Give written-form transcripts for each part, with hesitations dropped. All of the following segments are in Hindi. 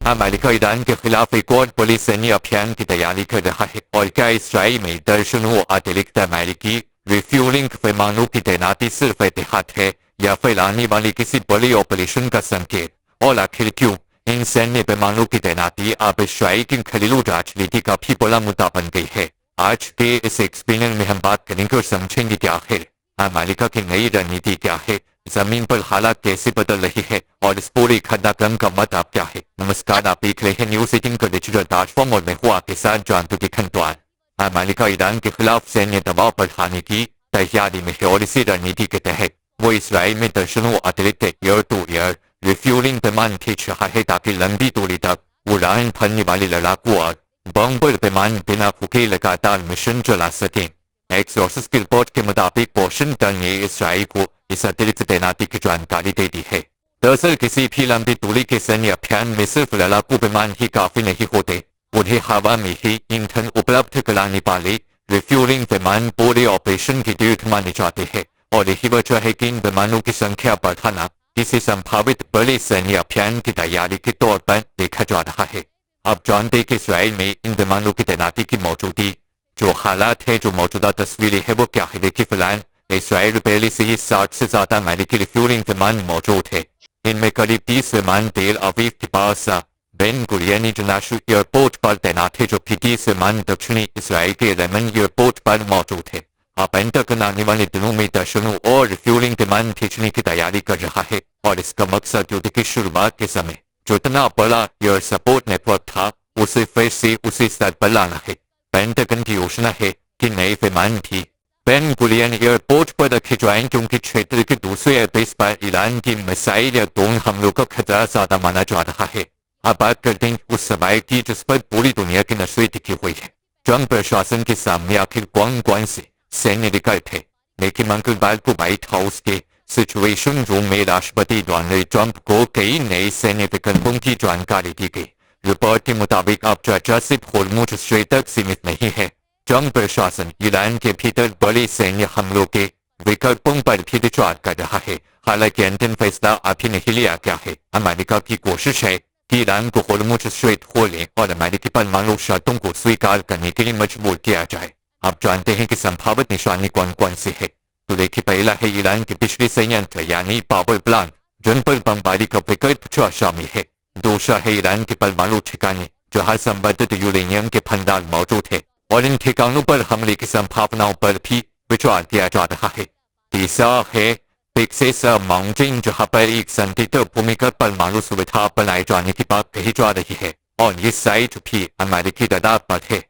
अमेरिका ईरान के खिलाफ एक और पुलिस सैन्य अभियान की तैयारी कर रहा है और क्या इसराइल में दर्जनों अतिरिक्त अमेरिकी रिफ्यूलिंग विमानों की तैनाती सिर्फ एहतियात है या फिर आने वाली किसी बड़े ऑपरेशन का संकेत? और आखिर क्यों इन सैन्य विमानों की तैनाती अब इसराइल की घरेलू राजनीति का भी बड़ा मुद्दा बन गई है? आज के इस एक्सप्लेनर में हम बात करेंगे और समझेंगे कि आखिर अमेरिका की नई रणनीति क्या है, जमीन पर हालात कैसे बदल रही है और इस पूरे घटनाक्रम का मतलब क्या है। नमस्कार, आप देख रहे हैं न्यूज 18 का डिजिटल प्लेटफॉर्म और मैं हूँ आपके साथ जानते के खंडवार। अमेरिका ईरान के खिलाफ सैन्य दबाव बढ़ाने की तैयारी में है और इसी रणनीति के तहत वो इसराइल में दर्जनों अतिरिक्त एयर टू एयर रिफ्यूलिंग विमान भेज रहा है ताकि लंबी दूरी तक उड़ान भरने वाले लड़ाकू और बम्बर विमान बिना रुके लगातार मिशन चला सकें। एक्सोर्सेस की रिपोर्ट के मुताबिक वॉशिंगटन ने इसराइल को इस अतिरिक्त तैनाती की जानकारी दे दी है। दरअसल किसी भी लंबी दूरी के सैन्य अभियान में सिर्फ लड़ाकू विमान ही काफी नहीं होते, उन्हें हवा में ही ईंधन उपलब्ध कराने वाले रिफ्यूलिंग विमान पूरे ऑपरेशन की रीढ़ माने जाते हैं और यही वजह है कि इन विमानों की संख्या बढ़ाना किसी संभावित बड़े सैन्य अभियान की तैयारी के तौर पर देखा जा रहा है। अब जानते कि इसराइल में इन विमानों की तैनाती की मौजूदगी जो हालात है, जो मौजूदा तस्वीरें है वो क्या है। देखिए, फिलहाल इसराइल पहले से ही 60 से ज्यादा अमेरिकी रिफ्यूलिंग विमान मौजूद है। इनमें करीब 30 विमान तेल अवीव के पास बेन गुरियन इंटरनेशनल एयरपोर्ट पर तैनात है, जबकि 30 विमान दक्षिणी इसराइल के रेमन एयरपोर्ट पर मौजूद है। अब पेंटागन आने वाले दिनों में दर्जनों और रिफ्यूलिंग विमान भेजने की तैयारी कर रहा है और इसका मकसद युद्ध की शुरुआत के समय जो इतना बड़ा एयर सपोर्ट नेटवर्क था उसे फिर से उसी स्तर पर लाना है। पेंटागन की योजना है कि नए विमान भी बेन गुरियन एयरपोर्ट पर रखे जाएं क्योंकि क्षेत्र के दूसरे एयरबेस पर ईरान की मिसाइल या ड्रोन हमलों का खतरा ज्यादा माना जा रहा है। अब बात करते हैं उस सवाल की जिस पर पूरी दुनिया की नजरें टिकी हुई है। ट्रंप प्रशासन के सामने आखिर कौन कौन से सैन्य विकल्प थे? लेकिन मंगलवार को व्हाइट हाउस के सिचुएशन रूम में राष्ट्रपति डोनाल्ड ट्रंप को कई नए सैन्य विकल्पों की जानकारी दी गई। रिपोर्ट के मुताबिक अब चर्चा सिर्फ होर्मुज स्ट्रेट तक सीमित नहीं है। ट्रंप प्रशासन ईरान के भीतर बड़े सैन्य हमलों के विकल्पों पर भी विचार कर रहा है। हालांकि अंतिम फैसला अभी नहीं लिया गया है। अमेरिका की कोशिश है कि ईरान को होर्मुज स्ट्रेट खोलें और अमेरिकी परमाणु शर्तों को स्वीकार करने के लिए मजबूर किया जाए। आप जानते हैं कि संभावित निशाने कौन कौन से है। तो देखिए, पहला है ईरान के पिछले संयंत्र यानी पावर प्लांट जिन पर बमबारी का विकल्प शामिल है। दूसरा है ईरान के परमाणु ठिकाने जहां संबंधित यूरेनियम के भंडार मौजूद है और इन ठिकानों पर हमले की संभावनाओं पर भी विचार किया जा रहा है। तीसरा है पिक्सेस माउंटेन जहां पर एक संदिग्ध भूमिगत परमाणु सुविधा बनाए जाने की बात कही जा रही है और ये साइट भी अमेरिकी रडार पर है।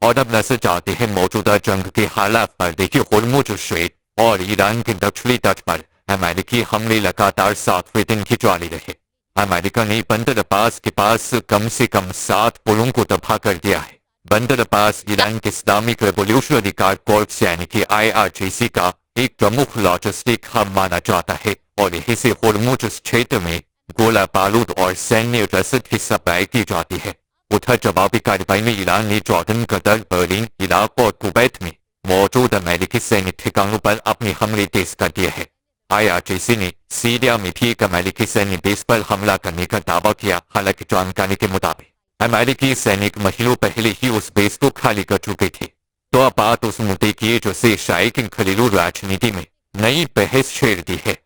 और अब नजर जाते हैं मौजूदा जंग के हालात पर। देखिए, होर्मुज स्ट्रेट और ईरान के दक्षिणी तट पर अमेरिकी हमले लगातार 7वें दिन की जारी रहे। अमेरिका ने बंदर अब्बास के पास कम से कम 7 पुलों को तबाह कर दिया है। बंदर अब्बास ईरान के इस्लामिक रेवोल्यूशनरी गार्ड कॉर्प्स यानी कि IRGC का एक प्रमुख लॉजिस्टिक हब माना जाता है और यहीं से होर्मुज क्षेत्र में गोला बारूद और सैन्य रसद की सप्लाई की जाती है। उधर जवाबी कार्रवाई में ईरान ने जॉर्डन, कतर, बर्लिन, इराक और कुवैत में मौजूद अमेरिकी सैन्य ठिकानों पर अपने हमले तेज कर दिए हैं। IRGC ने सीरिया में भी एक अमेरिकी सैन्य बेस पर हमला करने का दावा किया। हालांकि जानकारी के मुताबिक अमेरिकी सैनिक महीनों पहले ही उस बेस को खाली कर चुके थे। तो अब बात उस मुद्दे की है जो से इसराइल की घरेलू राजनीति में नई बहस छेड़ दी है।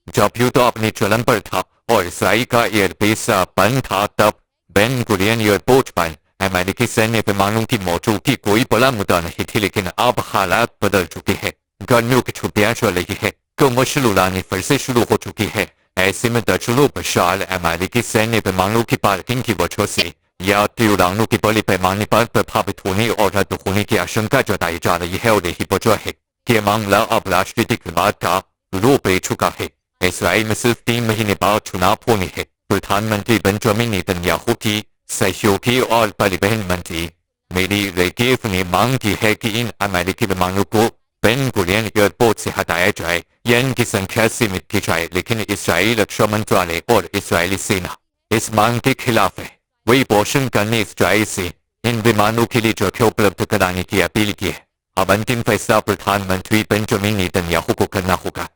जब युद्ध अपने चलन पर था और इसराइल का एयरबेस बंद था, तब बेन गुरियन एयरपोर्ट पर अमेरिकी सैन्य विमानों की मौजूदगी कोई बड़ा मुद्दा नहीं थी। लेकिन अब हालात बदल चुके हैं। गर्मियों की छुट्टियां चल रही है, कमर्शियल उड़ानें फिर से शुरू हो चुकी है। ऐसे में दर्जनों विशाल अमेरिकी सैन्य विमानों की पार्किंग की वजह से यात्री उड़ानों के बड़े पैमाने पर प्रभावित होने और रद्द होने की आशंका जताई जा रही है और यही वजह है कि यह मामला अब राजनीतिक विवाद का रूप ले चुका है। इसराइल में सिर्फ 3 महीने बाद चुनाव होने हैं। प्रधानमंत्री बेंजामिन नेतन्याहू की सहयोगी और परिवहन मंत्री मेरी रेगेव ने मांग की है कि इन अमेरिकी विमानों को बेन गुरियन एयरपोर्ट से हटाया जाए या इनकी संख्या सीमित की जाए। लेकिन इसराइली रक्षा मंत्रालय और इसराइली सेना इस मांग के खिलाफ है। वही वॉशिंगटन ने इसराइल से इन विमानों के लिए जगह उपलब्ध कराने की अपील की है। अब अंतिम फैसला प्रधानमंत्री बेंजामिन नेतन्याहू को करना होगा।